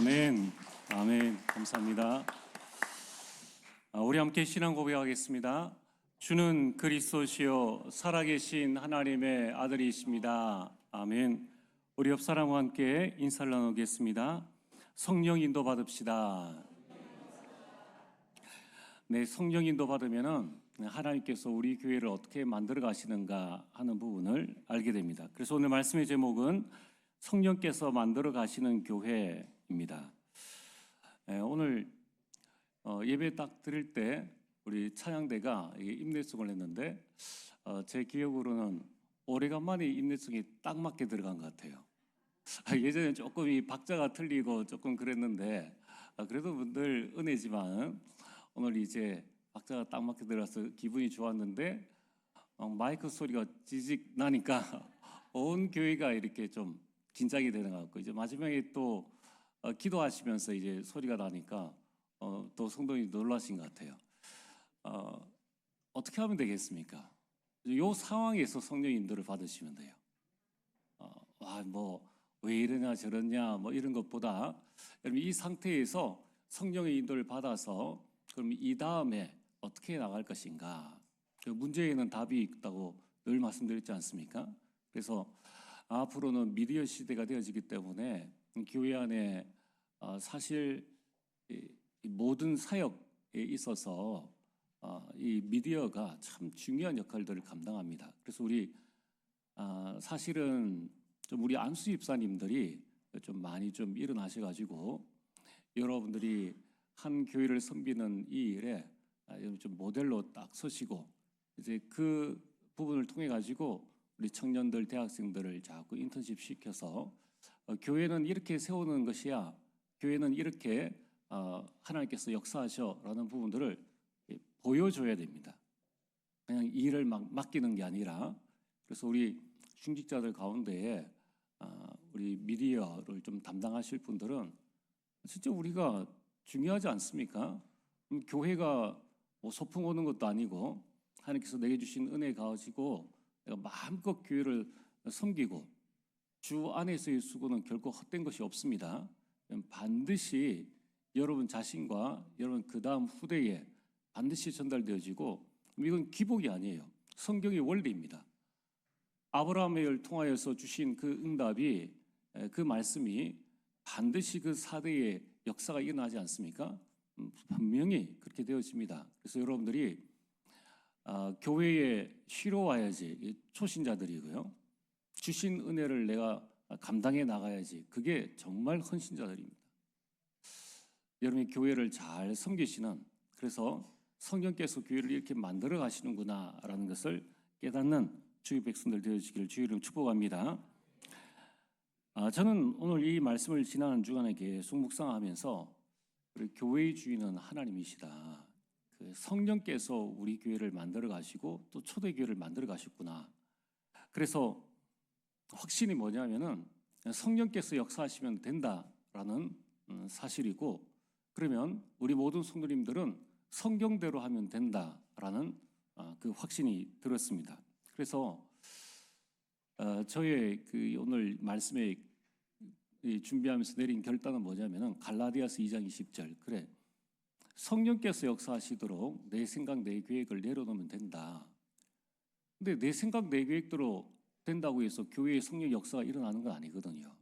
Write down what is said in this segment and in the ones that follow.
아멘. 아멘. 감사합니다. 우리 함께 신앙 고백하겠습니다. 주는 그리스도시요 살아계신 하나님의 아들이십니다. 아멘. 우리 옆 사람과 함께 인사를 나누겠습니다. 성령 인도 받읍시다. 네, 성령 인도 받으면은 하나님께서 우리 교회를 어떻게 만들어 가시는가 하는 부분을 알게 됩니다. 그래서 오늘 말씀의 제목은 성령께서 만들어 가시는 교회입니다. 오늘 예배 딱 드릴 때 우리 찬양대가 인내송을 했는데 제 기억으로는 오래간만에 인내송이 딱 맞게 들어간 것 같아요. 예전에 조금 이 박자가 틀리고 조금 그랬는데 그래도 늘 은혜지만 오늘 이제 박자가 딱 맞게 들어서 기분이 좋았는데 마이크 소리가 지직 나니까 온 교회가 이렇게 좀 긴장이 되는 것 같고, 이제 마지막에 또 기도하시면서 이제 소리가 나니까 또 성도님이 놀라신 것 같아요. 어떻게 하면 되겠습니까? 이 상황에서 성령 인도를 받으시면 돼요. 뭐 왜 이러냐 저러냐 뭐 이런 것보다 여러분 이 상태에서 성령의 인도를 받아서 그럼 이 다음에 어떻게 나갈 것인가? 그 문제에는 답이 있다고 늘 말씀드렸지 않습니까? 그래서 앞으로는 미디어 시대가 되어지기 때문에 교회 안에 사실 이 모든 사역에 있어서 이 미디어가 참 중요한 역할들을 감당합니다. 그래서 우리 사실은 좀 우리 안수 집사님들이 좀 많이 좀 일어나셔가지고 여러분들이 한 교회를 섬기는 이 일에 좀 모델로 딱 서시고 이제 그 부분을 통해 가지고 우리 청년들, 대학생들을 자꾸 인턴십 시켜서 교회는 이렇게 세우는 것이야, 교회는 이렇게 하나님께서 역사하셔라는 부분들을 보여줘야 됩니다. 그냥 일을 막 맡기는 게 아니라. 그래서 우리 중직자들 가운데에 우리 미디어를 좀 담당하실 분들은 진짜 우리가 중요하지 않습니까? 교회가 뭐 소풍 오는 것도 아니고 하나님께서 내게 주신 은혜 가지고 내가 마음껏 교회를 섬기고 주 안에서의 수고는 결코 헛된 것이 없습니다. 반드시 여러분 자신과 여러분 그 다음 후대에 반드시 전달되어지고, 이건 기복이 아니에요. 성경의 원리입니다. 아브라함을 통하여서 주신 그 응답이, 그 말씀이 반드시 그 사대의 역사가 일어나지 않습니까? 분명히 그렇게 되어집니다. 그래서 여러분들이 교회에 쉬러 와야지, 초신자들이고요. 주신 은혜를 내가 감당해 나가야지, 그게 정말 헌신자들입니다. 여러분이 교회를 잘 섬기시는, 그래서 성령께서 교회를 이렇게 만들어 가시는구나 라는 것을 깨닫는 주의 백성들 되어지기를 주의 이름 축복합니다. 저는 오늘 이 말씀을 지난 주간에 계속 묵상하면서 우리 교회의 주인은 하나님이시다, 그 성령께서 우리 교회를 만들어 가시고 또 초대교회를 만들어 가셨구나. 그래서 확신이 뭐냐면은 성령께서 역사하시면 된다라는 사실이고, 그러면 우리 모든 성도님들은 성경대로 하면 된다라는 그 확신이 들었습니다. 그래서 저의 그 오늘 말씀에 준비하면서 내린 결단은 뭐냐면은 갈라디아서 2장 20절, 그래 성령께서 역사하시도록 내 생각 내 계획을 내려놓으면 된다. 근데 내 생각 내 계획대로 된다고 해서 교회에 성령 역사가 일어나는 건 아니거든요.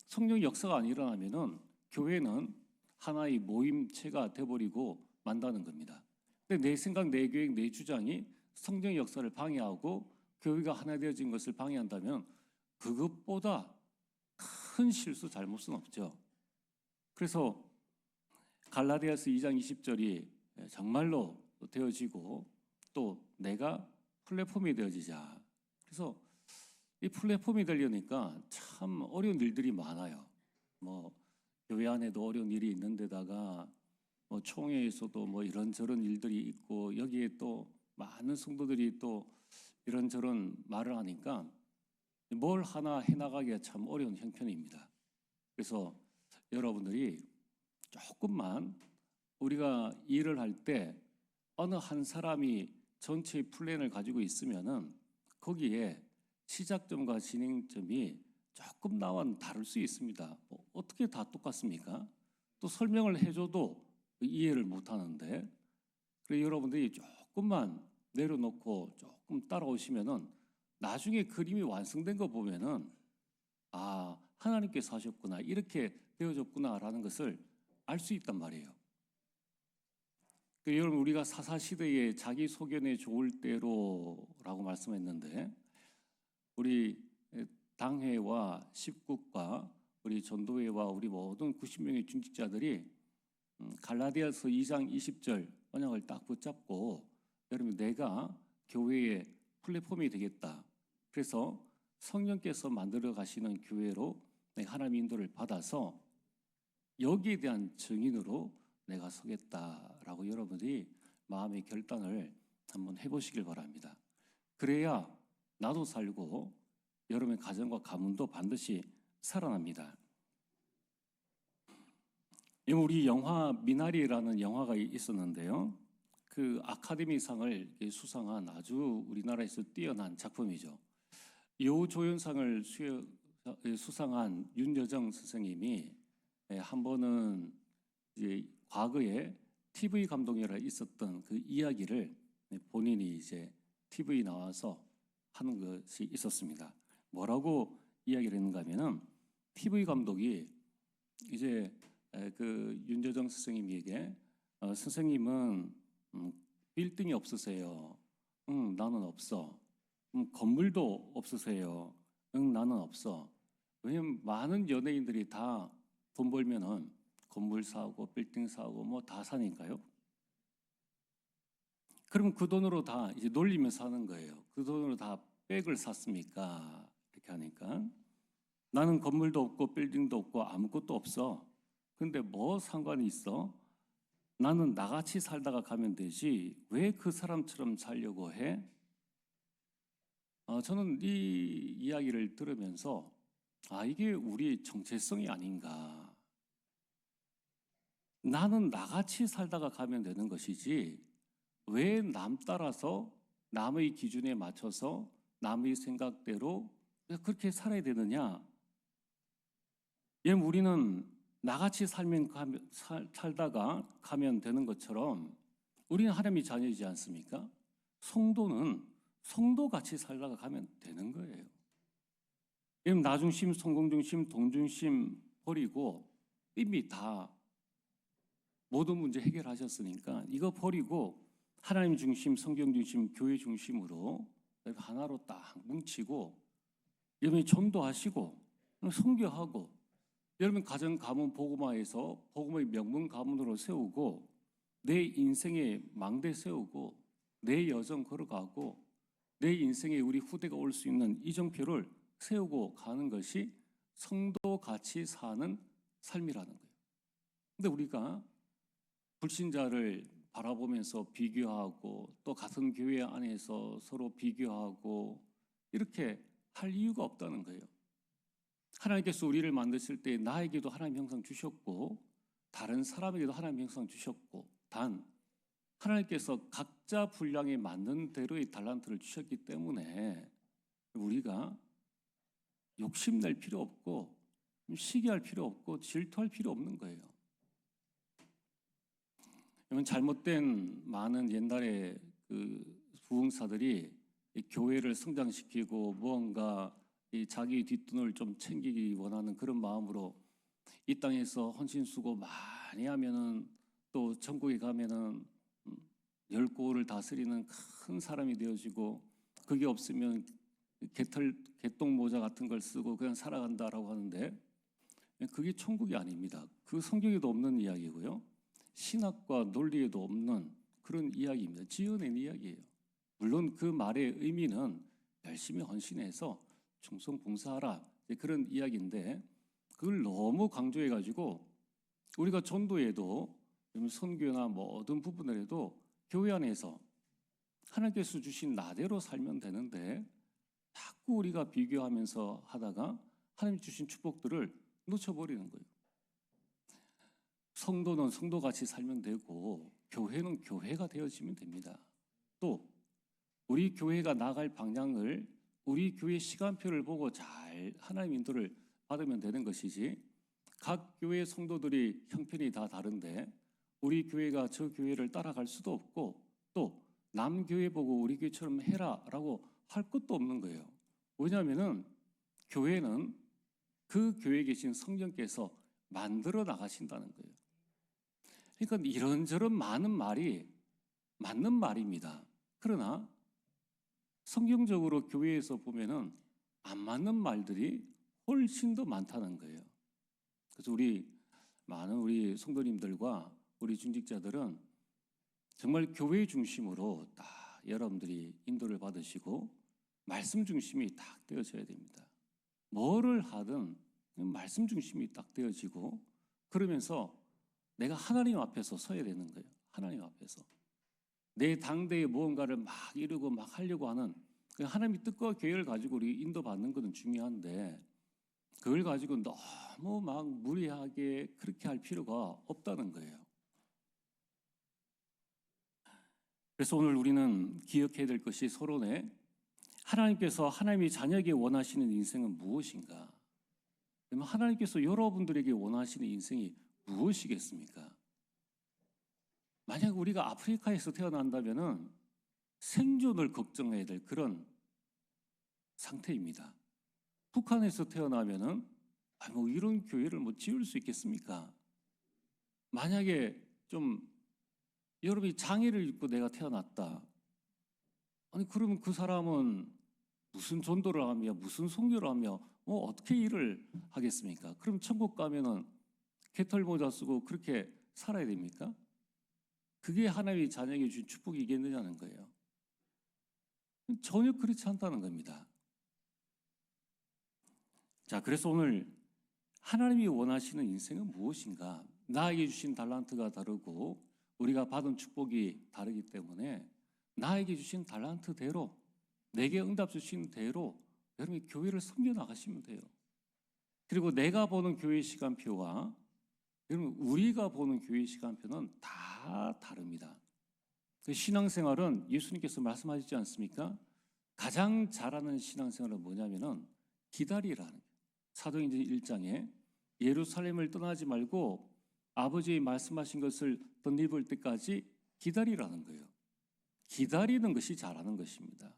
성령 역사가 안 일어나면은 교회는 하나의 모임체가 돼버리고 만다는 겁니다. 근데 내 생각 내 계획 내 주장이 성령 역사를 방해하고 교회가 하나 되어진 것을 방해한다면 그것보다 큰 실수, 잘못은 없죠. 그래서 갈라디아서 2장 20절이 정말로 되어지고 또 내가 플랫폼이 되어지자. 그래서 이 플랫폼이 되려니까 참 어려운 일들이 많아요. 뭐 교회 안에도 어려운 일이 있는데다가 뭐 총회에서도 뭐 이런저런 일들이 있고, 여기에 또 많은 성도들이 또 이런저런 말을 하니까 뭘 하나 해나가기가 참 어려운 형편입니다. 그래서 여러분들이 조금만 우리가 일을 할 때 어느 한 사람이 전체의 플랜을 가지고 있으면은 거기에 시작점과 진행점이 조금 나와는 다를 수 있습니다. 뭐 어떻게 다 똑같습니까? 또 설명을 해줘도 이해를 못 하는데, 그래서 여러분들이 조금만 내려놓고 조금 따라오시면은 나중에 그림이 완성된 거 보면은 아, 하나님께서 하셨구나, 이렇게 되어졌구나라는 것을 알 수 있단 말이에요. 여러분, 우리가 사사시대에 자기 소견에 좋을 대로라고 말씀했는데, 우리 당회와 십국과 우리 전도회와 우리 모든 90명의 중직자들이 갈라디아서 2장 20절 언약을 딱 붙잡고, 여러분, 내가 교회의 플랫폼이 되겠다. 그래서 성령께서 만들어 가시는 교회로 내가 하나님의 인도를 받아서 여기에 대한 증인으로 내가 서겠다라고 여러분이 마음의 결단을 한번 해보시길 바랍니다. 그래야 나도 살고 여러분의 가정과 가문도 반드시 살아납니다. 우리 영화 미나리라는 영화가 있었는데요. 그 아카데미상을 수상한 아주 우리나라에서 뛰어난 작품이죠. 여우조연상을 수상한 윤여정 선생님이 한 번은 이제 과거에 TV 감독이라 있었던 그 이야기를 본인이 이제 TV 나와서 하는 것이 있었습니다. 뭐라고 이야기를 했는가 하면은, TV 감독이 이제 그 윤여정 선생님에게 선생님은 빌딩이 없으세요. 응, 나는 없어. 건물도 없으세요. 응, 나는 없어. 왜냐면 많은 연예인들이 다 돈 벌면은 건물 사고 빌딩 사고 뭐 다 사니까요. 그럼 그 돈으로 다 이제 놀리면서 사는 거예요. 그 돈으로 다 백을 샀습니까? 이렇게 하니까 나는 건물도 없고 빌딩도 없고 아무것도 없어. 근데 뭐 상관이 있어? 나는 나같이 살다가 가면 되지. 왜 그 사람처럼 살려고 해? 저는 이 이야기를 들으면서 이게 우리 정체성이 아닌가. 나는 나같이 살다가 가면 되는 것이지 왜 남 따라서 남의 기준에 맞춰서 남의 생각대로 그렇게 살아야 되느냐. 우리는 나같이 살다가 가면 되는 것처럼 우리는 하나님의 자녀이지 않습니까? 성도는 성도같이 살다가 가면 되는 거예요. 나중심, 성공중심, 동중심 버리고 이미 다 모든 문제 해결하셨으니까 이거 버리고 하나님 중심, 성경 중심, 교회 중심으로 하나로 딱 뭉치고 여러분이 전도하시고 선교하고 여러분 가정 가문 복음화해서 복음의 명문 가문으로 세우고 내 인생의 망대 세우고 내 여정 걸어가고 내 인생에 우리 후대가 올 수 있는 이정표를 세우고 가는 것이 성도같이 사는 삶이라는 거예요. 근데 우리가 불신자를 바라보면서 비교하고 또 같은 교회 안에서 서로 비교하고 이렇게 할 이유가 없다는 거예요. 하나님께서 우리를 만드실 때 나에게도 하나님 형상 주셨고 다른 사람에게도 하나님 형상 주셨고, 단 하나님께서 각자 분량에 맞는 대로의 달란트를 주셨기 때문에 우리가 욕심낼 필요 없고 시기할 필요 없고 질투할 필요 없는 거예요. 잘못된 많은 옛날에 그 부흥사들이 교회를 성장시키고 무언가 자기 뒷돈을 좀 챙기기 원하는 그런 마음으로 이 땅에서 헌신수고 많이 하면은 또 천국에 가면은 10고를 다스리는 큰 사람이 되어지고, 그게 없으면 개똥 모자 같은 걸 쓰고 그냥 살아간다라고 하는데 그게 천국이 아닙니다. 그 성경에도 없는 이야기고요. 신학과 논리에도 없는 그런 이야기입니다. 지어낸 이야기예요. 물론 그 말의 의미는 열심히 헌신해서 충성 봉사하라 그런 이야기인데, 그걸 너무 강조해가지고 우리가 전도에도 선교나 모든 부분에도 교회 안에서 하나님께서 주신 나대로 살면 되는데 자꾸 우리가 비교하면서 하다가 하나님 주신 축복들을 놓쳐버리는 거예요. 성도는 성도같이 살면 되고 교회는 교회가 되어지면 됩니다. 또 우리 교회가 나갈 방향을 우리 교회 시간표를 보고 잘 하나님 인도를 받으면 되는 것이지, 각 교회 성도들이 형편이 다 다른데 우리 교회가 저 교회를 따라갈 수도 없고, 또 남 교회 보고 우리 교회처럼 해라라고 할 것도 없는 거예요. 왜냐하면은 교회는 그 교회에 계신 성령께서 만들어 나가신다는 거예요. 그러니까 이런저런 많은 말이 맞는 말입니다. 그러나 성경적으로 교회에서 보면은 안 맞는 말들이 훨씬 더 많다는 거예요. 그래서 많은 우리 성도님들과 우리 중직자들은 정말 교회 중심으로 딱 여러분들이 인도를 받으시고 말씀 중심이 딱 되어져야 됩니다. 뭐를 하든 말씀 중심이 딱 되어지고, 그러면서 내가 하나님 앞에서 서야 되는 거예요. 하나님 앞에서 내 당대에 무언가를 막 이루고 막 하려고 하는 하나님의 뜻과 계획을 가지고 우리 인도받는 것은 중요한데, 그걸 가지고 너무 막 무리하게 그렇게 할 필요가 없다는 거예요. 그래서 오늘 우리는 기억해야 될 것이, 서론에 하나님께서 하나님이 자녀에게 원하시는 인생은 무엇인가? 그러면 하나님께서 여러분들에게 원하시는 인생이 무엇이겠습니까? 만약 우리가 아프리카에서 태어난다면은 생존을 걱정해야 될 그런 상태입니다. 북한에서 태어나면은 뭐 이런 교회를 뭐 지을 수 있겠습니까? 만약에 좀 여러분이 장애를 입고 내가 태어났다. 아니 그러면 그 사람은 무슨 전도를 하며 무슨 선교를 하며 뭐 어떻게 일을 하겠습니까? 그럼 천국 가면은 개털 모자 쓰고 그렇게 살아야 됩니까? 그게 하나님의 자녀에게 주신 축복이겠느냐는 거예요. 전혀 그렇지 않다는 겁니다. 자, 그래서 오늘 하나님이 원하시는 인생은 무엇인가? 나에게 주신 달란트가 다르고 우리가 받은 축복이 다르기 때문에 나에게 주신 달란트대로, 내게 응답 주신 대로 여러분이 교회를 섬겨 나가시면 돼요. 그리고 내가 보는 교회 시간표와 여러분 우리가 보는 교회 시간표는 다 다릅니다. 그 신앙생활은 예수님께서 말씀하시지 않습니까? 가장 잘하는 신앙생활은 뭐냐면은 기다리라는 거예요. 사도행전 1장에 예루살렘을 떠나지 말고 아버지의 말씀하신 것을 덧입을 때까지 기다리라는 거예요. 기다리는 것이 잘하는 것입니다.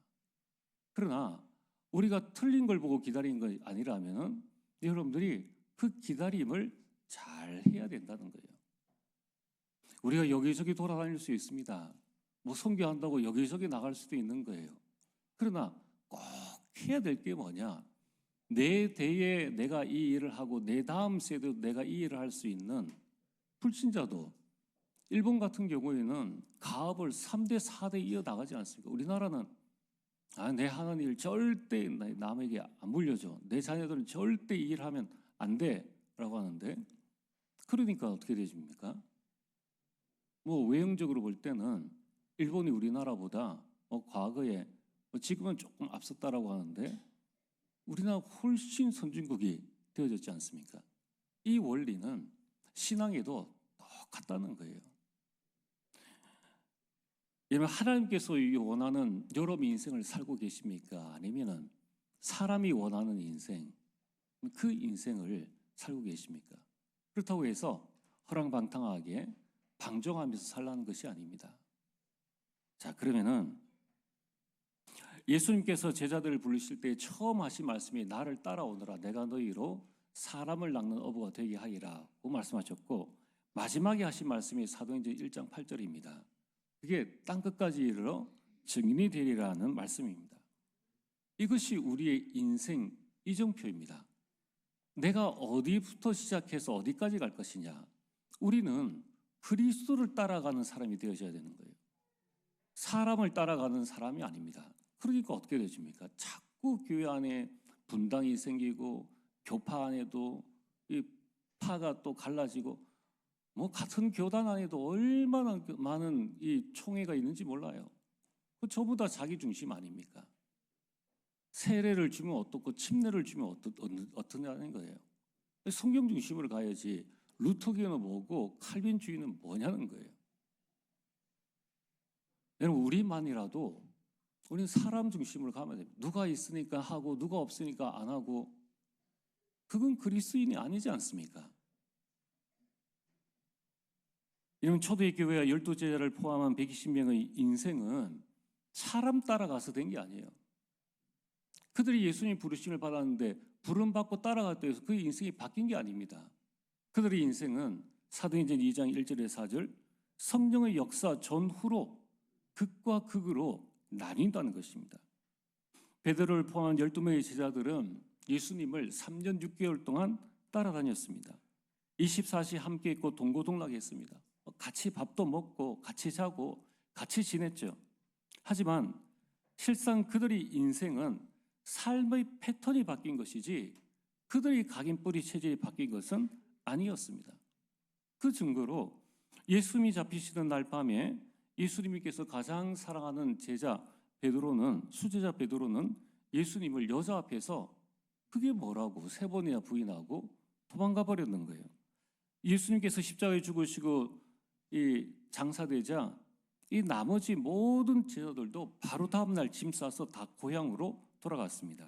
그러나 우리가 틀린 걸 보고 기다리는 것이 아니라면 여러분들이 그 기다림을 잘 해야 된다는 거예요. 우리가 여기저기 돌아다닐 수 있습니다. 뭐 선교한다고 여기저기 나갈 수도 있는 거예요. 그러나 꼭 해야 될 게 뭐냐? 내 대에 내가 이 일을 하고 내 다음 세대도 내가 이 일을 할 수 있는 불신자도, 일본 같은 경우에는 가업을 3대, 4대 이어나가지 않습니까? 우리나라는 내 하는 일 절대 남에게 안 물려줘. 내 자녀들은 절대 이 일을 하면 안 돼. 라고 하는데, 그러니까 어떻게 되십니까? 뭐 외형적으로 볼 때는 일본이 우리나라보다 과거에 지금은 조금 앞섰다라고 하는데 우리나라 훨씬 선진국이 되어졌지 않습니까? 이 원리는 신앙에도 똑같다는 거예요. 여러분, 하나님께서 원하는 여러분 인생을 살고 계십니까? 아니면은 사람이 원하는 인생, 그 인생을 살고 계십니까? 그렇다고 해서 허랑방탕하게 방종하면서 살라는 것이 아닙니다. 자, 그러면은 예수님께서 제자들을 부르실 때 처음 하신 말씀이 나를 따라오너라, 내가 너희로 사람을 낚는 어부가 되게 하리라고 말씀하셨고, 마지막에 하신 말씀이 사도행전 1장 8절입니다. 그게 땅끝까지 이르러 증인이 되리라는 말씀입니다. 이것이 우리의 인생 이정표입니다. 내가 어디부터 시작해서 어디까지 갈 것이냐? 우리는 그리스도를 따라가는 사람이 되어져야 되는 거예요. 사람을 따라가는 사람이 아닙니다. 그러니까 어떻게 되십니까? 자꾸 교회 안에 분당이 생기고 교파 안에도 이 파가 또 갈라지고, 뭐 같은 교단 안에도 얼마나 많은 이 총회가 있는지 몰라요. 전부 다 자기 중심 아닙니까? 세례를 주면 어떻고 침례를 주면 어떠냐는 거예요. 성경 중심으로 가야지 루터교는 뭐고 칼빈주의는 뭐냐는 거예요. 여러분, 우리만이라도 우리는 사람 중심으로 가면 됩니다. 누가 있으니까 하고 누가 없으니까 안 하고, 그건 그리스도인이 아니지 않습니까? 이런 초대의 교회와 12제자를 포함한 120명의 인생은 사람 따라가서 된 게 아니에요. 그들이 예수님 부르심을 받았는데 부름받고 따라갔다 해서 그 인생이 바뀐 게 아닙니다. 그들의 인생은 사도행전 2장 1절에 4절 성령의 역사 전후로 극과 극으로 나뉜다는 것입니다. 베드로를 포함한 12명의 제자들은 예수님을 3년 6개월 동안 따라다녔습니다. 24시 함께 있고 동고동락했습니다. 같이 밥도 먹고 같이 자고 같이 지냈죠. 하지만 실상 그들의 인생은 삶의 패턴이 바뀐 것이지 그들이 각인 뿌리 체질이 바뀐 것은 아니었습니다. 그 증거로 예수님이 잡히시던 날 밤에 예수님께서 가장 사랑하는 제자 베드로는, 수제자 베드로는 예수님을 여자 앞에서 그게 뭐라고 3번이나 부인하고 도망가 버렸는 거예요. 예수님께서 십자가에 죽으시고 이 장사되자 이 나머지 모든 제자들도 바로 다음날 짐 싸서 다 고향으로 돌아갔습니다.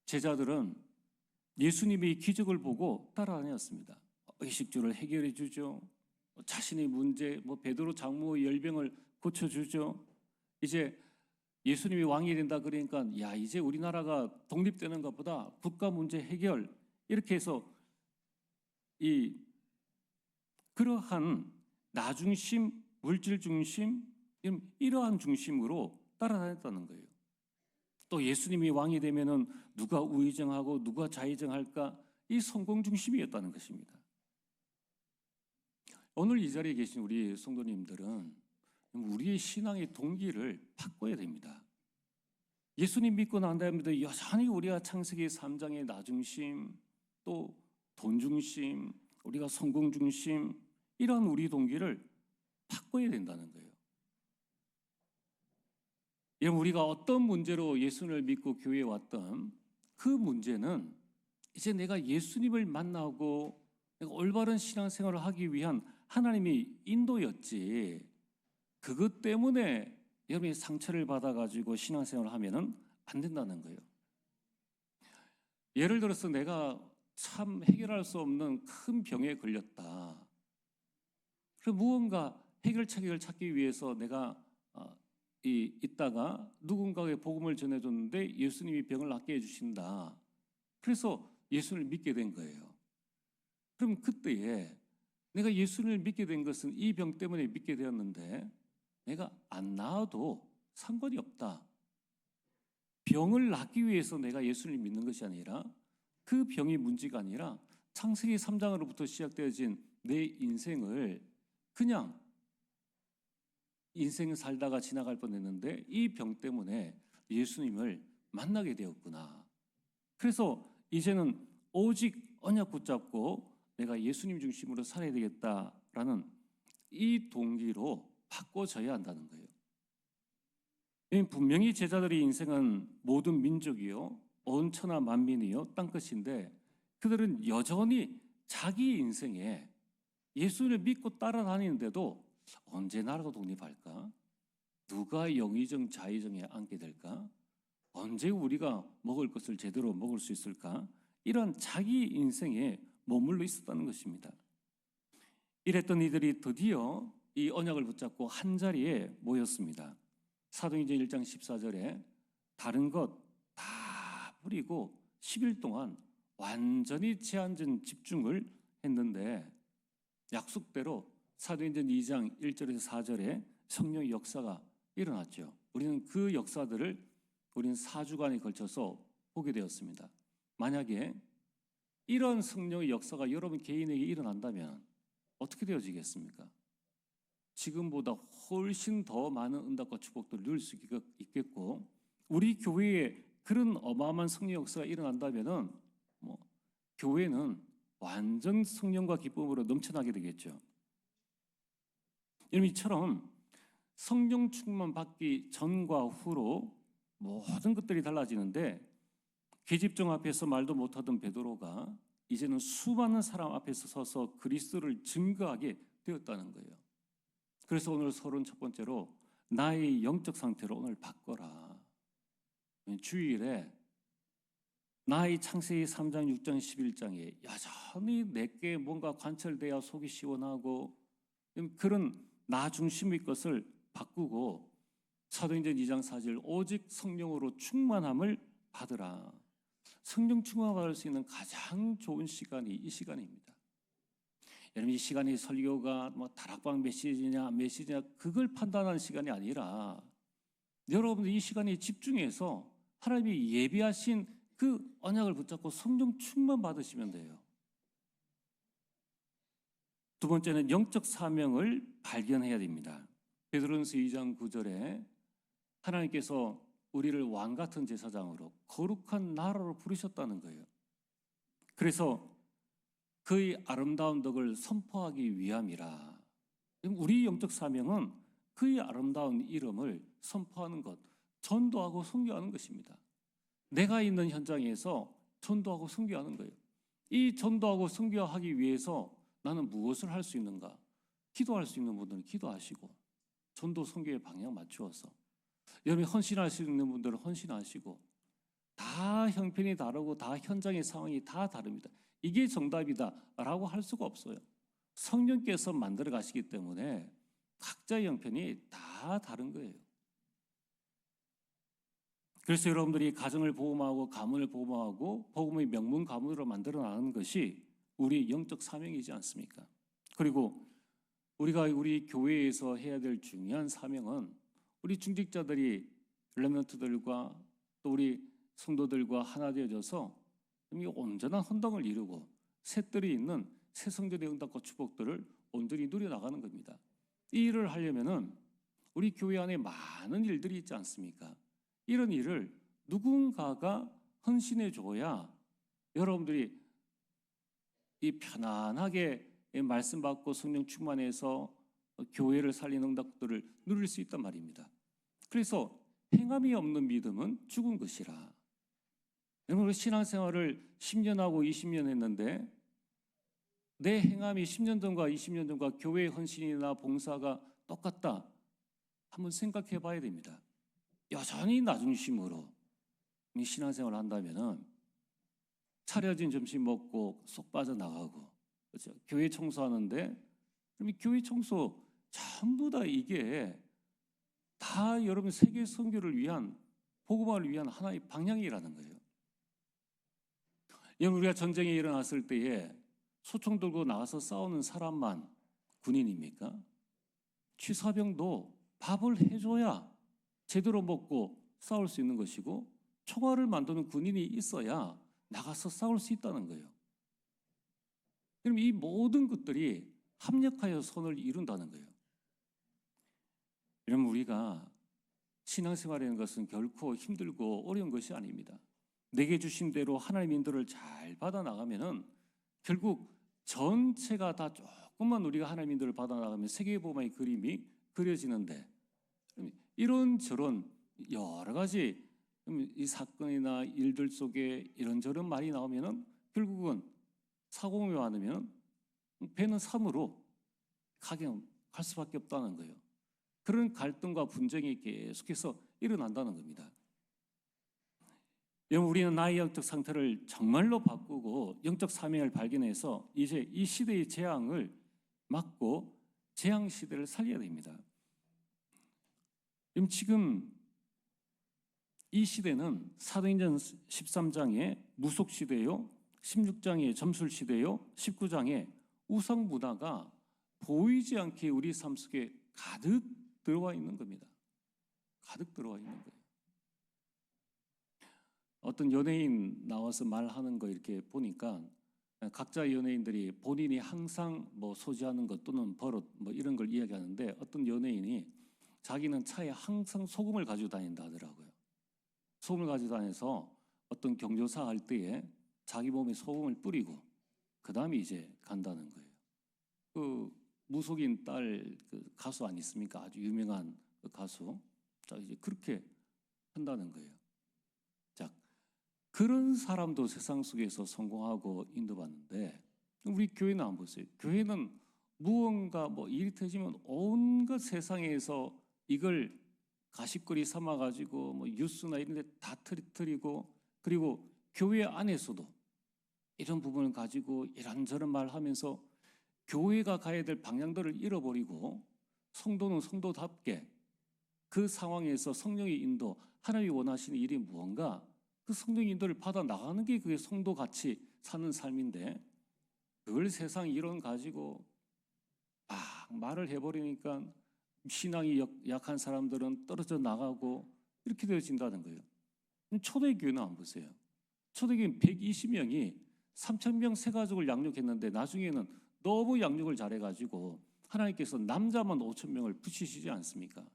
제자들은 예수님의 기적을 보고 따라다녔습니다. 의식주를 해결해 주죠. 자신의 문제, 베드로 장모의 열병을 고쳐주죠. 이제 예수님이 왕이 된다 그러니까 야 이제 우리나라가 독립되는 것보다 국가 문제 해결 이렇게 해서 이 그러한 나 중심, 물질 중심 이러한 중심으로 따라다녔다는 거예요. 또 예수님이 왕이 되면은 누가 우의정하고 누가 좌의정할까 이 성공 중심이었다는 것입니다. 오늘 이 자리에 계신 우리 성도님들은 우리의 신앙의 동기를 바꿔야 됩니다. 예수님 믿고 난 다음에도 여전히 우리가 창세기 3장의 나 중심, 또 돈 중심, 우리가 성공 중심 이런 우리 동기를 바꿔야 된다는 거예요. 여러분 우리가 어떤 문제로 예수님을 믿고 교회에 왔던 그 문제는 이제 내가 예수님을 만나고 내가 올바른 신앙생활을 하기 위한 하나님의 인도였지 그것 때문에 여러분이 상처를 받아가지고 신앙생활을 하면은 안 된다는 거예요. 예를 들어서 내가 참 해결할 수 없는 큰 병에 걸렸다. 그래서 무언가 해결책을 찾기 위해서 내가 있다가 누군가에게 복음을 전해줬는데 예수님이 병을 낫게 해주신다. 그래서 예수를 믿게 된 거예요. 그럼 그때에 내가 예수를 믿게 된 것은 이 병 때문에 믿게 되었는데 내가 안 나아도 상관이 없다. 병을 낫기 위해서 내가 예수를 믿는 것이 아니라 그 병이 문제가 아니라 창세기 3장으로부터 시작되어진 내 인생을 그냥 인생을 살다가 지나갈 뻔했는데 이 병 때문에 예수님을 만나게 되었구나. 그래서 이제는 오직 언약 붙잡고 내가 예수님 중심으로 살아야 되겠다라는 이 동기로 바꿔져야 한다는 거예요. 분명히 제자들의 인생은 모든 민족이요 온 천하 만민이요 땅끝인데 그들은 여전히 자기 인생에 예수를 믿고 따라다니는데도 언제 나라가 독립할까? 누가 영의정 자의정에 앉게 될까? 언제 우리가 먹을 것을 제대로 먹을 수 있을까? 이런 자기 인생에 머물러 있었다는 것입니다. 이랬던 이들이 드디어 이 언약을 붙잡고 한 자리에 모였습니다. 사도행전 1장 14절에 다른 것 다 버리고 10일 동안 완전히 제한된 집중을 했는데 약속대로 사도행전 2장 1절에서 4절에 성령의 역사가 일어났죠. 우리는 그 역사들을 우리는 4주간에 걸쳐서 보게 되었습니다. 만약에 이런 성령의 역사가 여러분 개인에게 일어난다면 어떻게 되어지겠습니까? 지금보다 훨씬 더 많은 응답과 축복들을 누릴 수 있겠고 우리 교회에 그런 어마어마한 성령 역사가 일어난다면 교회는 완전 성령과 기쁨으로 넘쳐나게 되겠죠. 이처럼 성령 충만 받기 전과 후로 모든 것들이 달라지는데 계집종 앞에서 말도 못하던 베드로가 이제는 수많은 사람 앞에서 서서 그리스도를 증거하게 되었다는 거예요. 그래서 오늘 서론 첫 번째로 나의 영적 상태를 오늘 바꿔라. 주일에 나의 창세기 3장, 6장, 11장에 여전히 내게 뭔가 관철돼야 속이 시원하고 그런 나 중심의 것을 바꾸고 사도행전 2장 4절 오직 성령으로 충만함을 받으라. 성령 충만 받을 수 있는 가장 좋은 시간이 이 시간입니다. 여러분 이 시간이 설교가 뭐 다락방 메시지냐 그걸 판단하는 시간이 아니라 여러분 이 시간에 집중해서 하나님이 예비하신 그 언약을 붙잡고 성령 충만 받으시면 돼요. 두 번째는 영적 사명을 발견해야 됩니다. 베드로전서 2장 9절에 하나님께서 우리를 왕 같은 제사장으로 거룩한 나라로 부르셨다는 거예요. 그래서 그의 아름다운 덕을 선포하기 위함이라. 우리 영적 사명은 그의 아름다운 이름을 선포하는 것, 전도하고 선교하는 것입니다. 내가 있는 현장에서 전도하고 선교하는 거예요. 이 전도하고 선교하기 위해서 나는 무엇을 할 수 있는가? 기도할 수 있는 분들은 기도하시고 전도 선교의 방향 맞추어서 여러분이 헌신할 수 있는 분들은 헌신하시고 다 형편이 다르고 다 현장의 상황이 다 다릅니다. 이게 정답이다라고 할 수가 없어요. 성령께서 만들어 가시기 때문에 각자의 형편이 다 다른 거예요. 그래서 여러분들이 가정을 보호하고 가문을 보호하고 복음의 명문 가문으로 만들어 나가는 것이 우리 영적 사명이지 않습니까? 그리고 우리가 우리 교회에서 해야 될 중요한 사명은 우리 중직자들이 렘넌트들과 또 우리 성도들과 하나 되어져서 온전한 헌당을 이루고 셋들이 있는 새 성전의 응답과 축복들을 온전히 누려 나가는 겁니다. 이 일을 하려면은 우리 교회 안에 많은 일들이 있지 않습니까? 이런 일을 누군가가 헌신해 줘야 여러분들이 이 편안하게 말씀 받고 성령 충만해서 교회를 살리는 응답들을 누릴 수 있단 말입니다. 그래서 행함이 없는 믿음은 죽은 것이라. 여러분 우리 신앙생활을 10년하고 20년 했는데 내 행함이 10년 전과 20년 전과 교회의 헌신이나 봉사가 똑같다. 한번 생각해 봐야 됩니다. 여전히 나 중심으로 신앙생활을 한다면은 차려진 점심 먹고 쏙 빠져나가고 그렇죠? 교회 청소하는데 그럼 교회 청소 전부 다 이게 다 여러분 세계 선교를 위한 복음화를 위한 하나의 방향이라는 거예요. 여러분 우리가 전쟁이 일어났을 때에 소총 들고 나가서 싸우는 사람만 군인입니까? 취사병도 밥을 해줘야 제대로 먹고 싸울 수 있는 것이고 총알을 만드는 군인이 있어야 나가서 싸울 수 있다는 거예요. 그럼 이 모든 것들이 합력하여 선을 이룬다는 거예요. 여러분 우리가 신앙생활이라는 것은 결코 힘들고 어려운 것이 아닙니다. 내게 주신 대로 하나님의 인도를 잘 받아 나가면은 결국 전체가 다 조금만 우리가 하나님의 인도를 받아 나가면 세계복음의 그림이 그려지는데 이런저런 여러 가지 이 사건이나 일들 속에 이런저런 말이 나오면은 결국은 사고가 많으면 배는 산으로 갈 수밖에 없다는 거예요. 그런 갈등과 분쟁이 계속해서 일어난다는 겁니다. 여러분 우리는 나의 영적 상태를 정말로 바꾸고 영적 사명을 발견해서 이제 이 시대의 재앙을 막고 재앙 시대를 살려야 됩니다. 지금 이 시대는 사도행전 13장의 무속 시대요, 16장의 점술 시대요, 19장의 우상 문화가 보이지 않게 우리 삶 속에 가득 들어와 있는 겁니다. 가득 들어와 있는 거예요. 어떤 연예인 나와서 말하는 거 이렇게 보니까 각자 연예인들이 본인이 항상 뭐 소지하는 것 또는 버릇 뭐 이런 걸 이야기하는데 어떤 연예인이 자기는 차에 항상 소금을 가지고 다닌다 하더라고요. 소금을 가지고 다녀서 어떤 경조사 할 때에 자기 몸에 소금을 뿌리고 그 다음에 이제 간다는 거예요. 그 무속인 딸 그 가수 아니 있습니까? 아주 유명한 그 가수. 자 이제 그렇게 한다는 거예요. 자 그런 사람도 세상 속에서 성공하고 인도받는데 우리 교회는 안 보세요. 교회는 무언가 뭐 일이 터지면 온갖 세상에서 이걸 가십거리 삼아가지고 뭐 뉴스나 이런 데 다 터뜨리고, 그리고 교회 안에서도 이런 부분을 가지고 이런저런 말하면서 교회가 가야 될 방향들을 잃어버리고, 성도는 성도답게 그 상황에서 성령의 인도, 하나님이 원하시는 일이 무언가, 그 성령의 인도를 받아 나가는 게 그게 성도같이 사는 삶인데, 그걸 세상 이론 가지고 막 말을 해버리니까 신앙이 약한 사람들은 떨어져 나가고 이렇게 되어진다는 거예요. 초대교회는 안 보세요. 초대교회는 120명이 3,000명 새 가족을 양육했는데 나중에는 너무 양육을 잘해가지고 하나님께서 남자만 5,000명을 붙이시지 않습니까?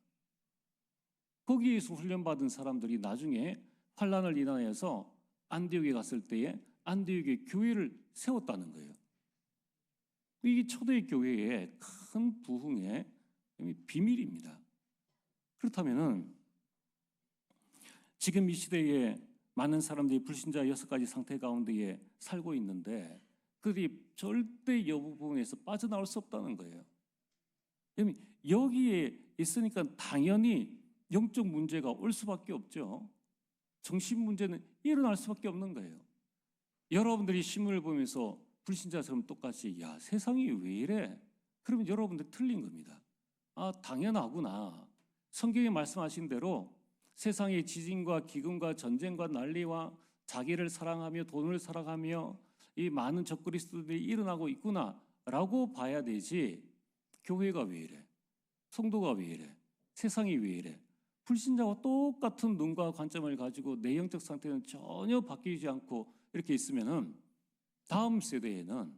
거기에서 훈련받은 사람들이 나중에 환란을 인하여서 안디옥에 갔을 때에 안디옥의 교회를 세웠다는 거예요. 이게 초대교회의 큰 부흥의 비밀입니다. 그렇다면은 지금 이 시대에 많은 사람들이 불신자 6가지 상태 가운데에 살고 있는데 그들이 절대 여부 부분에서 빠져나올 수 없다는 거예요. 여기에 있으니까 당연히 영적 문제가 올 수밖에 없죠. 정신 문제는 일어날 수밖에 없는 거예요. 여러분들이 신문을 보면서 불신자처럼 똑같이 야, 세상이 왜 이래? 그러면 여러분들 틀린 겁니다. 아, 당연하구나. 성경에 말씀하신 대로 세상의 지진과 기근과 전쟁과 난리와 자기를 사랑하며 돈을 사랑하며 이 많은 적그리스도들이 일어나고 있구나라고 봐야 되지, 교회가 왜 이래? 성도가 왜 이래? 세상이 왜 이래? 불신자와 똑같은 눈과 관점을 가지고 내 영적 상태는 전혀 바뀌지 않고 이렇게 있으면은 다음 세대에는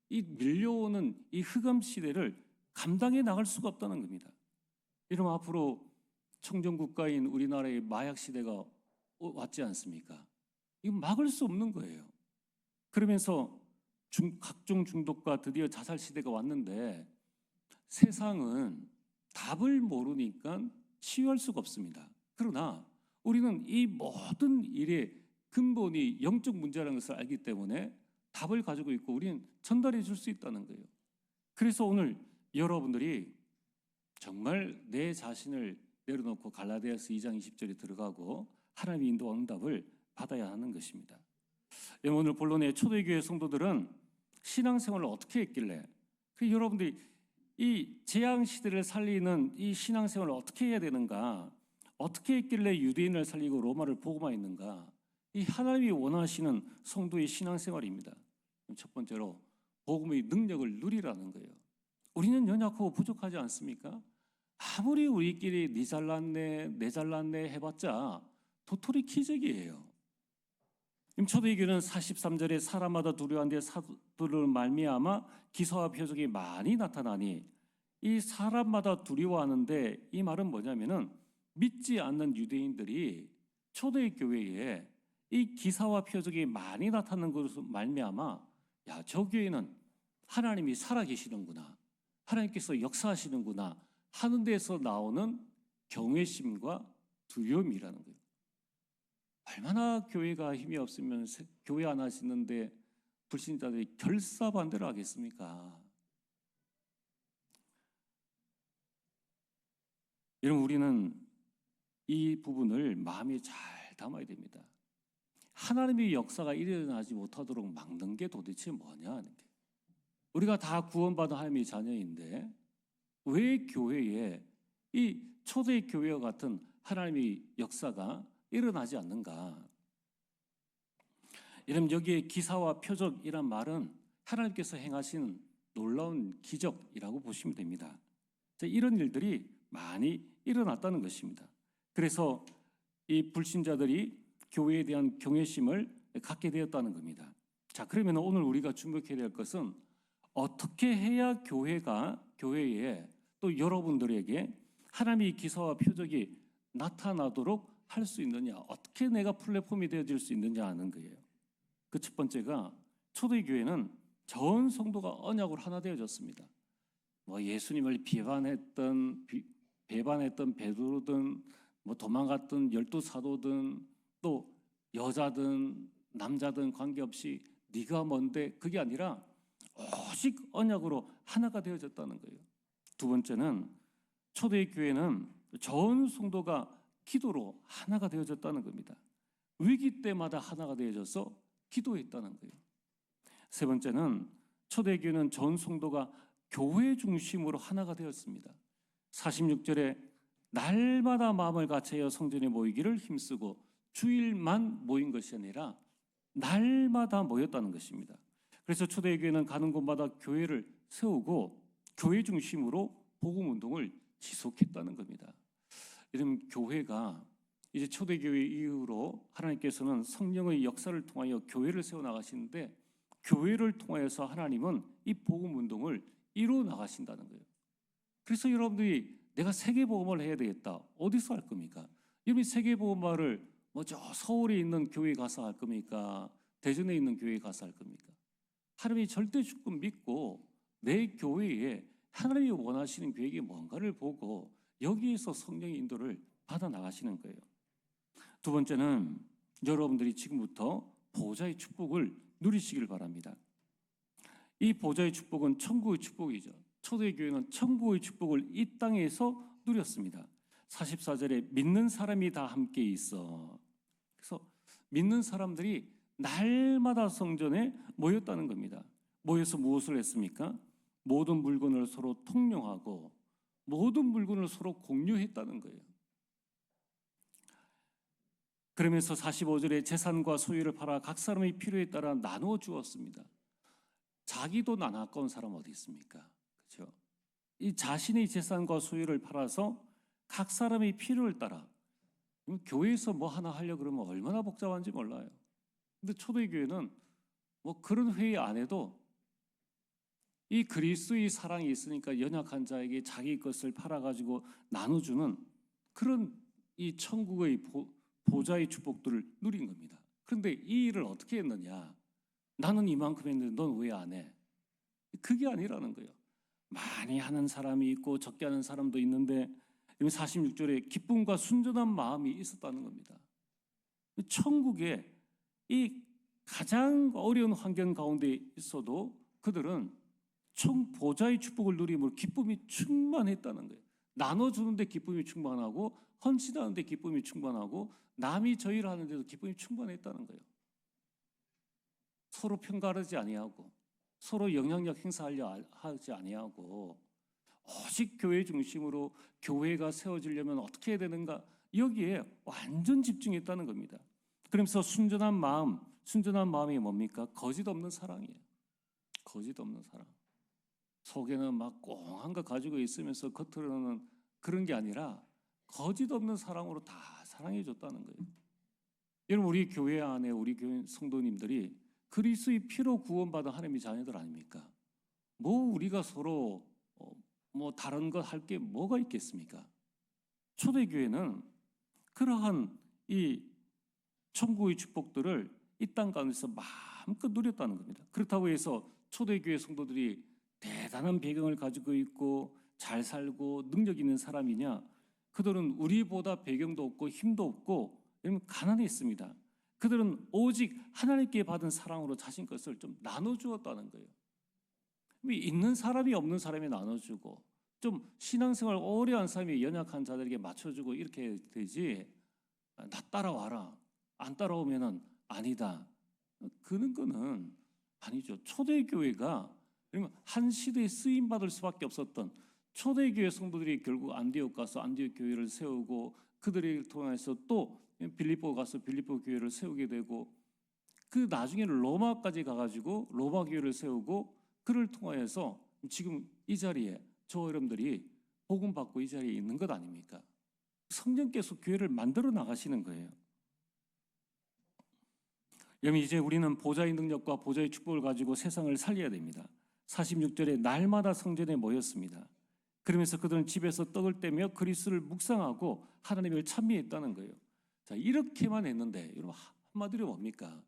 이 밀려오는 이 흑암 시대를 감당해 나갈 수가 없다는 겁니다. 이러면 앞으로 청정국가인 우리나라의 마약 시대가 왔지 않습니까? 이거 막을 수 없는 거예요. 그러면서 각종 중독과 드디어 자살 시대가 왔는데 세상은 답을 모르니까 치유할 수가 없습니다. 그러나 우리는 이 모든 일의 근본이 영적 문제라는 것을 알기 때문에 답을 가지고 있고 우리는 전달해 줄 수 있다는 거예요. 그래서 오늘 여러분들이 정말 내 자신을 내려놓고 갈라디아서 2장 20절에 들어가고 하나님의 인도와 응답을 받아야 하는 것입니다. 오늘 본론의 초대교회 성도들은 신앙생활을 어떻게 했길래, 여러분들이 이 재앙시대를 살리는 이 신앙생활을 어떻게 해야 되는가, 어떻게 했길래 유대인을 살리고 로마를 복음화했는가, 이 하나님이 원하시는 성도의 신앙생활입니다. 첫 번째로 복음의 능력을 누리라는 거예요. 우리는 연약하고 부족하지 않습니까? 아무리 우리끼리 네 잘났네 내 잘났네 해봤자 도토리 키재기예요. 초대교회는 43절에 사람마다 두려워한데 사도를 말미암아 기사와 표적이 많이 나타나니, 이 사람마다 두려워하는데 이 말은 뭐냐면은 믿지 않는 유대인들이 초대교회에 이 기사와 표적이 많이 나타나는 것으로 말미암아 야, 저 교회는 하나님이 살아계시는구나, 하나님께서 역사하시는구나 하는 데서 나오는 경외심과 두려움이라는 거예요. 얼마나 교회가 힘이 없으면 교회 안 하시는데 불신자들이 결사반대를 하겠습니까? 여러분, 우리는 이 부분을 마음에 잘 담아야 됩니다. 하나님의 역사가 일어나지 못하도록 막는 게 도대체 뭐냐 하는 게. 우리가 다 구원받은 하나님의 자녀인데 왜 교회에 이 초대교회와 같은 하나님의 역사가 일어나지 않는가? 여러분, 여기에 기사와 표적이란 말은 하나님께서 행하신 놀라운 기적이라고 보시면 됩니다. 이런 일들이 많이 일어났다는 것입니다. 그래서 이 불신자들이 교회에 대한 경외심을 갖게 되었다는 겁니다. 자, 그러면 오늘 우리가 주목해야 될 것은 어떻게 해야 교회에 또 여러분들에게 하나님의 기사와 표적이 나타나도록 할 수 있느냐, 어떻게 내가 플랫폼이 되어질 수 있느냐 하는 거예요. 그 첫 번째가 초대교회는 전 성도가 언약으로 하나 되어졌습니다. 뭐 예수님을 배반했던 베드로든 뭐 도망갔던 12사도든 또 여자든 남자든 관계없이 네가 뭔데, 그게 아니라 오직 언약으로 하나가 되어졌다는 거예요. 두 번째는 초대교회는 전 성도가 기도로 하나가 되어졌다는 겁니다. 위기 때마다 하나가 되어져서 기도했다는 거예요. 세 번째는 초대교회는 전 성도가 교회 중심으로 하나가 되었습니다. 46절에 날마다 마음을 같이하여 성전에 모이기를 힘쓰고 주일만 모인 것이 아니라 날마다 모였다는 것입니다. 그래서 초대교회는 가는 곳마다 교회를 세우고 교회 중심으로 복음운동을 지속했다는 겁니다. 이런 교회가 이제 초대교회 이후로 하나님께서는 성령의 역사를 통하여 교회를 세워나가시는데 교회를 통하여서 하나님은 이 복음운동을 이루어 나가신다는 거예요. 그래서 여러분들이 내가 세계복음을 해야 되겠다. 어디서 할 겁니까? 여러분이 세계복음화를 저 서울에 있는 교회 가서 할 겁니까? 대전에 있는 교회 가서 할 겁니까? 하나님이 절대 주권 믿고 내 교회에 하나님이 원하시는 계획이 뭔가를 보고 여기에서 성령의 인도를 받아 나가시는 거예요. 두 번째는 여러분들이 지금부터 보좌의 축복을 누리시길 바랍니다. 이 보좌의 축복은 천국의 축복이죠. 초대교회는 천국의 축복을 이 땅에서 누렸습니다. 44절에 믿는 사람이 다 함께 있어. 그래서 믿는 사람들이 날마다 성전에 모였다는 겁니다. 모여서 무엇을 했습니까? 모든 물건을 서로 통용하고 모든 물건을 서로 공유했다는 거예요. 그러면서 45절에 재산과 소유를 팔아 각 사람의 필요에 따라 나누어 주었습니다. 자기 돈 안 아까운 사람 어디 있습니까? 그렇죠? 이 자신의 재산과 소유를 팔아서 각 사람의 필요를 따라, 교회에서 뭐 하나 하려고 그러면 얼마나 복잡한지 몰라요. 근데 초대교회는 뭐 그런 회의 안 해도 이 그리스도의 사랑이 있으니까 연약한 자에게 자기 것을 팔아가지고 나눠주는 그런 이 천국의 보좌의 축복들을 누린 겁니다. 그런데 이 일을 어떻게 했느냐? 나는 이만큼 했는데 넌 왜 안 해? 그게 아니라는 거예요. 많이 하는 사람이 있고 적게 하는 사람도 있는데 46절에 기쁨과 순전한 마음이 있었다는 겁니다. 천국에 이 가장 어려운 환경 가운데 있어도 그들은 보좌의 축복을 누림으로 기쁨이 충만했다는 거예요. 나눠주는데 기쁨이 충만하고 헌신하는데 기쁨이 충만하고 남이 저희를 하는데도 기쁨이 충만했다는 거예요. 서로 편가르지 아니하고 서로 영향력 행사하려 하지 아니하고 오직 교회 중심으로 교회가 세워지려면 어떻게 해야 되는가 여기에 완전 집중했다는 겁니다. 그러면서 순전한 마음이 뭡니까? 거짓 없는 사랑이에요. 거짓 없는 사랑. 속에는 막 꽁한 거 가지고 있으면서 겉으로는 그런 게 아니라 거짓 없는 사랑으로 다 사랑해 줬다는 거예요. 여러분 우리 교회 안에 우리 교회 성도님들이 그리스도의 피로 구원받은 하나님의 자녀들 아닙니까? 뭐 우리가 서로 뭐 다른 거 할 게 뭐가 있겠습니까? 초대교회는 그러한 이 천국의 축복들을 이 땅 가운데서 마음껏 누렸다는 겁니다. 그렇다고 해서 초대교회 성도들이 대단한 배경을 가지고 있고 잘 살고 능력 있는 사람이냐? 그들은 우리보다 배경도 없고 힘도 없고 가난했습니다. 그들은 오직 하나님께 받은 사랑으로 자신 것을 좀 나눠주었다는 거예요. 있는 사람이 없는 사람이 나눠주고 좀 신앙생활 오래 한 사람이 연약한 자들에게 맞춰주고 이렇게 되지 나 따라와라 안 따라오면은 아니다 그런 거는 아니죠. 초대교회가 한 시대에 쓰임받을 수밖에 없었던 초대교회 성도들이 결국 안디옥 가서 안디옥 교회를 세우고 그들을 통해서 또 빌립보 가서 빌립보 교회를 세우게 되고 그 나중에는 로마까지 가가지고 로마 교회를 세우고 그를 통하여서 지금 이 자리에 저 여러분들이 복음 받고 이 자리에 있는 것 아닙니까? 성령께서 교회를 만들어 나가시는 거예요. 여러분 이제 우리는 보좌의 능력과 보좌의 축복을 가지고 세상을 살려야 됩니다. 46절에 날마다 성전에 모였습니다. 그러면서 그들은 집에서 떡을 떼며 그리스도를 묵상하고 하나님을 찬미했다는 거예요. 자, 이렇게만 했는데 여러분 한마디로 뭡니까?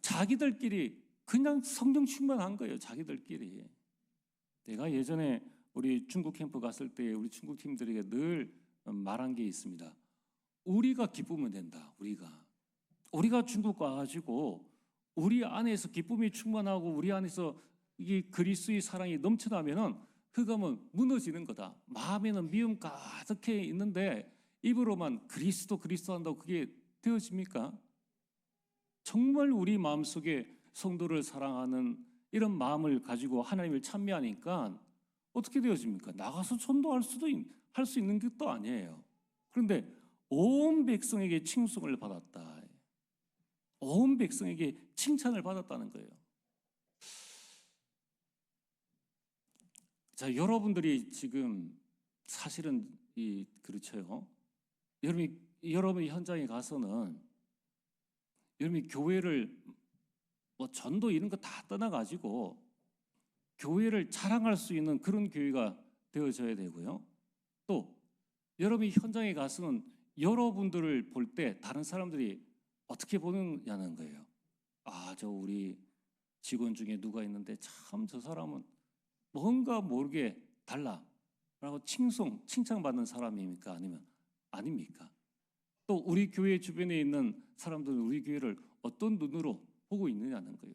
자기들끼리 그냥 성령 충만한 거예요. 자기들끼리. 내가 예전에 우리 중국 캠프 갔을 때 우리 중국 팀들에게 늘 말한 게 있습니다. 우리가 기쁘면 된다. 우리가 중국 가가지고 우리 안에서 기쁨이 충만하고 우리 안에서 이 그리스도의 사랑이 넘쳐나면은 흑암은 무너지는 거다. 마음에는 미움 가득해 있는데 입으로만 그리스도 그리스도 한다고 그게 되어집니까? 정말 우리 마음속에 성도를 사랑하는 이런 마음을 가지고 하나님을 찬미하니까 어떻게 되어집니까? 나가서 전도할 할 수 있는 것도 아니에요. 그런데 온 백성에게 칭송을 받았다. 온 백성에게 칭찬을 받았다는 거예요. 자, 여러분들이 지금 사실은 그렇죠. 여러분이 현장에 가서는 여러분이 교회를 뭐 전도 이런 거 다 떠나가지고 교회를 자랑할 수 있는 그런 교회가 되어져야 되고요. 또 여러분이 현장에 가서는 여러분들을 볼 때 다른 사람들이 어떻게 보느냐는 거예요. 아, 저 우리 직원 중에 누가 있는데 참 저 사람은 뭔가 모르게 달라라고 칭찬받는 사람입니까? 아니면 아닙니까? 또 우리 교회 주변에 있는 사람들은 우리 교회를 어떤 눈으로 보고 있느냐는 거예요.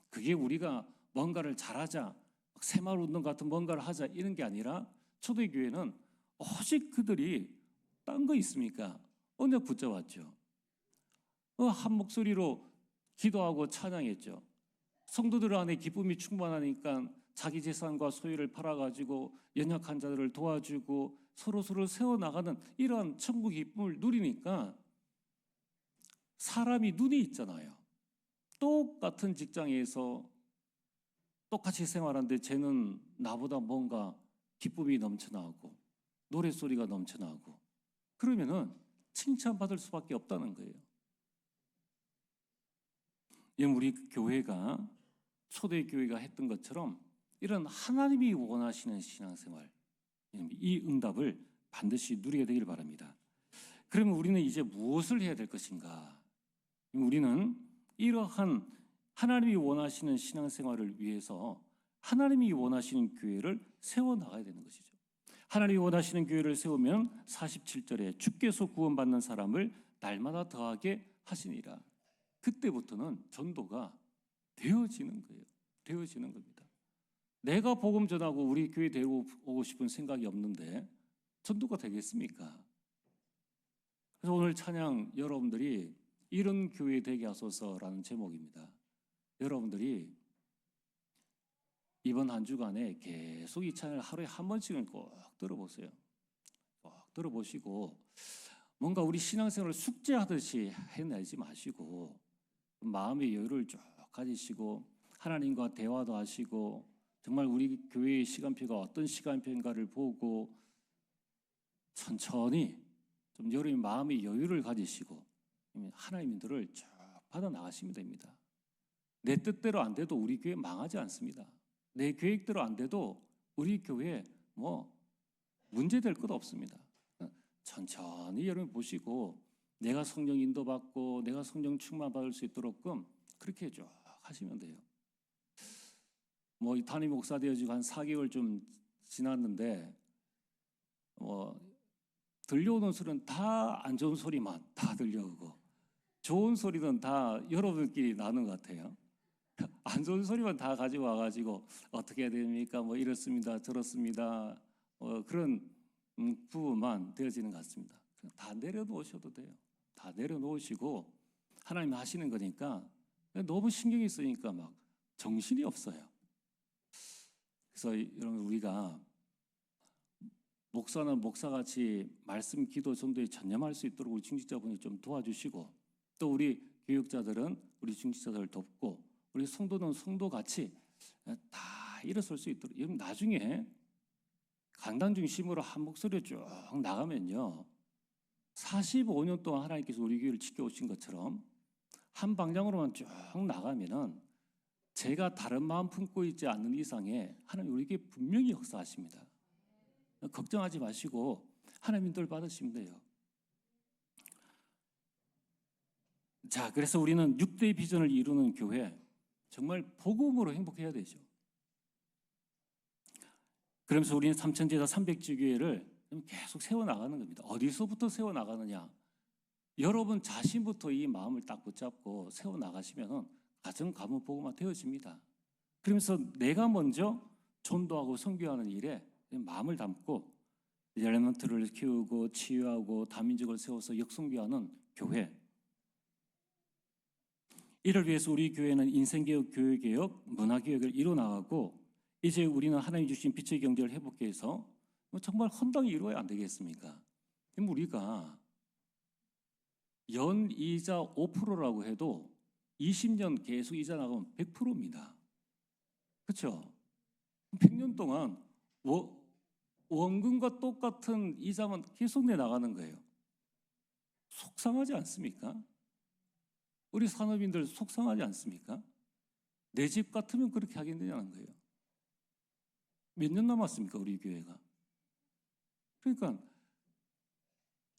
그게 우리가 뭔가를 잘하자, 새마을운동 같은 뭔가를 하자 이런 게 아니라 초대교회는 오직 그들이 딴 거 있습니까? 언약 붙잡았죠. 한 목소리로 기도하고 찬양했죠. 성도들 안에 기쁨이 충만하니까 자기 재산과 소유를 팔아가지고 연약한 자들을 도와주고 서로서로 세워나가는 이러한 천국 기쁨을 누리니까 사람이 눈이 있잖아요. 똑같은 직장에서 똑같이 생활하는데 쟤는 나보다 뭔가 기쁨이 넘쳐나고 노랫소리가 넘쳐나고 그러면은 칭찬받을 수밖에 없다는 거예요. 우리 교회가 초대교회가 했던 것처럼 이런 하나님이 원하시는 신앙생활, 이 응답을 반드시 누리게 되길 바랍니다. 그러면 우리는 이제 무엇을 해야 될 것인가? 우리는 이러한 하나님이 원하시는 신앙생활을 위해서 하나님이 원하시는 교회를 세워나가야 되는 것이죠. 하나님이 원하시는 교회를 세우면 47절에 주께서 구원받는 사람을 날마다 더하게 하시니라. 그때부터는 전도가 되어지는 거예요. 되어지는 겁니다. 내가 복음 전하고 우리 교회 데려오고 싶은 생각이 없는데 전도가 되겠습니까? 그래서 오늘 찬양 여러분들이 이런 교회 되게 하소서라는 제목입니다. 여러분들이 이번 한 주간에 계속 이 찬양을 하루에 한 번씩은 꼭 들어보세요. 꼭 들어보시고 뭔가 우리 신앙생활을 숙제하듯이 해내지 마시고 마음의 여유를 쭉 가지시고 하나님과 대화도 하시고 정말 우리 교회의 시간표가 어떤 시간표인가를 보고 천천히 좀 여러분의 마음의 여유를 가지시고 하나님의 인도를 쭉 받아 나가시면 됩니다. 내 뜻대로 안 돼도 우리 교회 망하지 않습니다. 내 계획대로 안 돼도 우리 교회 뭐 문제될 것 없습니다. 천천히 여러분 보시고 내가 성령 인도받고 내가 성령 충만받을 수 있도록끔 그렇게 쭉 하시면 돼요. 뭐 담임 목사 되어지고 한 4개월 좀 지났는데 들려오는 소리는 다 안 좋은 소리만 다 들려오고 좋은 소리는 다 여러분끼리 나는 것 같아요. 안 좋은 소리만 다 가지고 와가지고 어떻게 해야 됩니까? 뭐 이렇습니다, 저렇습니다. 그런 부분만 되어지는 것 같습니다. 다 내려놓으셔도 돼요. 다 내려놓으시고 하나님 하시는 거니까 너무 신경이 쓰니까 막 정신이 없어요. 그래서 여러분 우리가 목사는 목사같이 말씀, 기도, 전도에 전념할 수 있도록 우리 중직자분이 좀 도와주시고 또 우리 교육자들은 우리 중직자들을 돕고 우리 성도는 성도같이 다 일어설 수 있도록 여러분 나중에 강단 중심으로 한 목소리로 쭉 나가면요 45년 동안 하나님께서 우리 교회를 지켜오신 것처럼 한 방향으로만 쭉 나가면은 제가 다른 마음 품고 있지 않는 이상에 하나님 우리에게 분명히 역사하십니다. 걱정하지 마시고 하나님 인도를 받으시면 돼요. 자, 그래서 우리는 6대 비전을 이루는 교회 정말 복음으로 행복해야 되죠. 그러면서 우리는 삼천제자 300지교회를 계속 세워나가는 겁니다. 어디서부터 세워나가느냐? 여러분 자신부터 이 마음을 딱 붙잡고 세워나가시면 가정 가문 복음화 되어집니다. 그러면서 내가 먼저 전도하고 선교하는 일에 마음을 담고 렘넌트를 키우고 치유하고 다민족을 세워서 역선교하는 교회. 이를 위해서 우리 교회는 인생개혁, 교회개혁, 문화개혁을 이뤄나가고 이제 우리는 하나님 주신 빛의 경제를 회복해 해서 정말 헌당히 이루어야 안 되겠습니까? 그럼 우리가 연이자 5%라고 해도 20년 계속 이자 나가면 100%입니다. 그렇죠? 100년 동안 원금과 똑같은 이자만 계속 내나가는 거예요. 속상하지 않습니까? 우리 산업인들 속상하지 않습니까? 내 집 같으면 그렇게 하겠느냐는 거예요. 몇 년 남았습니까, 우리 교회가? 그러니까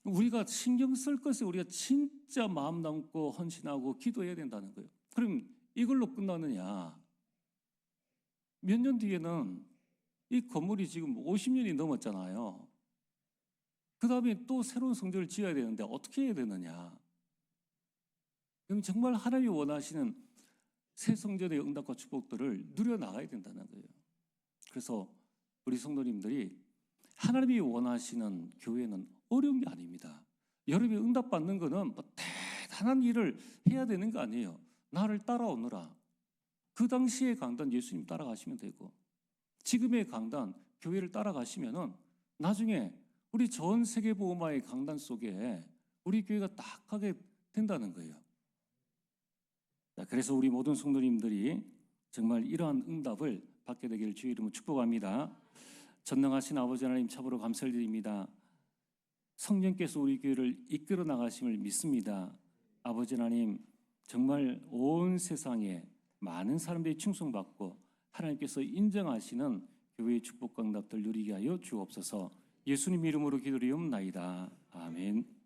우리가 신경 쓸 것에 우리가 진짜 마음 담고 헌신하고 기도해야 된다는 거예요. 그럼 이걸로 끝나느냐? 몇 년 뒤에는 이 건물이 지금 50년이 넘었잖아요. 그 다음에 또 새로운 성전을 지어야 되는데 어떻게 해야 되느냐? 그럼 정말 하나님이 원하시는 새 성전의 응답과 축복들을 누려나가야 된다는 거예요. 그래서 우리 성도님들이 하나님이 원하시는 교회는 어려운 게 아닙니다. 여러분이 응답받는 거는 뭐 대단한 일을 해야 되는 거 아니에요. 나를 따라오느라. 그 당시의 강단 예수님 따라가시면 되고 지금의 강단 교회를 따라가시면은 나중에 우리 전 세계 복음화의 강단 속에 우리 교회가 딱 하게 된다는 거예요. 그래서 우리 모든 성도님들이 정말 이러한 응답을 받게 되기를 주의 이름으로 축복합니다. 전능하신 아버지 하나님 참으로 감사를 드립니다. 성령께서 우리 교회를 이끌어 나가심을 믿습니다. 아버지 하나님 정말 온 세상에 많은 사람들이 충성받고 하나님께서 인정하시는 교회의 축복과 응답들 누리게 하여 주옵소서. 예수님 이름으로 기도드리옵나이다. 아멘.